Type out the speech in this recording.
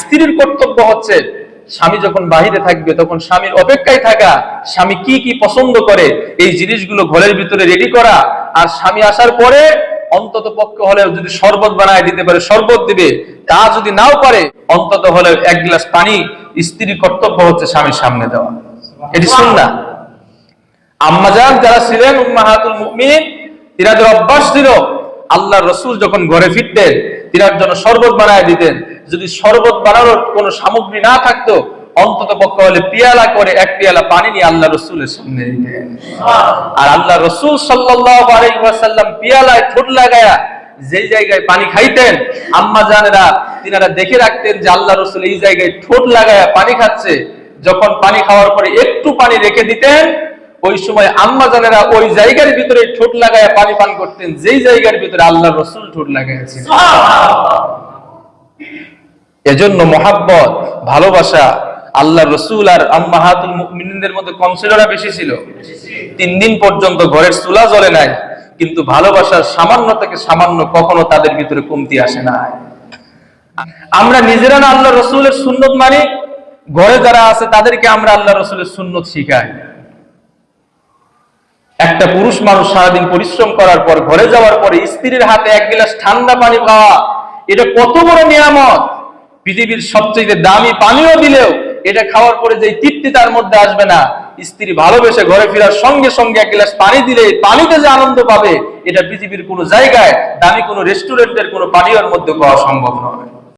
স্ত্রীর কর্তব্য হচ্ছে স্বামী যখন বাহিরে থাকবে তখন স্বামীর অপেক্ষায় থাকা, স্বামী কি কি পছন্দ করে এই জিনিসগুলো ঘরের ভিতরে রেডি করা, আর স্বামী আসার পরে অন্তত পক্ষে হলেও যদি শরবত বানায় দিতে পারে শরবত দিবে, তা যদি নাও পারে অন্তত হলেও এক গ্লাস পানি স্ত্রীর কর্তব্য হচ্ছে স্বামীর সামনে দেওয়া। এটি সুন্নাহ। আম্মাজান যারা ছিলেন উম্মাহাতুল মুমিনিন, তিনাদের অভ্যাস ছিল আল্লাহর রাসূল যখন ঘরে ফিরতেন তিনার জন্য শরবত বানায় দিতেন। যদি শরবত বানানোর কোনো সামগ্রী না থাকতো অন্তত পক্ষে হলে পিয়ালা করে এক পিয়ালা পানি নিয়ে আল্লাহ রাসূলের সামনে দিতেন। আর আল্লাহ রাসূল সাল্লাল্লাহু আলাইহি ওয়াসাল্লাম পিয়ালায় ঠোঁট লাগায়া যেই জায়গায় পানি খাইতেন আম্মাজানেরা তিনারা দেখে রাখতেন যে আল্লাহ রাসূল এই জায়গায় ঠোঁট লাগায়া পানি খাচ্ছে। যখন পানি খাওয়ার পরে একটু পানি রেখে দিতেন, ওই সময় আম্মাজানেরা ওই জায়গার ভিতরে ঠোঁট লাগায়া পানি পান করতেন যেই জায়গার ভিতরে আল্লাহ রাসূল ঠোঁট লাগাইছেন। এজন্য মহাব্বত, ভালোবাসা আল্লাহ রাসূল আর উম্মাহাতুল মুমিনিনদের মধ্যে কম ছিল না বেশি ছিল? 3 দিন পর্যন্ত ঘরের চুলা জ্বলে নাই, কিন্তু ভালোবাসার সামান্য থেকে সামান্য কখনো তাদের ভিতরে কমতি আসে না। আমরা নিজেরা না আল্লাহ রাসূলের সুন্নত মানি, ঘরে যারা আছে তাদেরকে আমরা আল্লাহ রাসূলের সুন্নত শিখাই। একটা পুরুষ মানুষ সারাদিন পরিশ্রম করার পর ঘরে যাওয়ার পরে স্ত্রীর হাতে এক গ্লাস ঠান্ডা পানি পাওয়া, এটা কত বড় নিয়ামত। পৃথিবীর সবচেয়ে দামি পানিও দিলেও এটা খাওয়ার পরে যে তৃপ্তি তার মধ্যে আসবে না, স্ত্রী ভালোবেসে ঘরে ফেরার সঙ্গে সঙ্গে এক গ্লাস পানি দিলে পানিতে যে আনন্দ পাবে এটা পৃথিবীর কোনো জায়গায় দামি কোনো রেস্টুরেন্টের কোনো পানীয়ের মধ্যে পাওয়া সম্ভব নয়।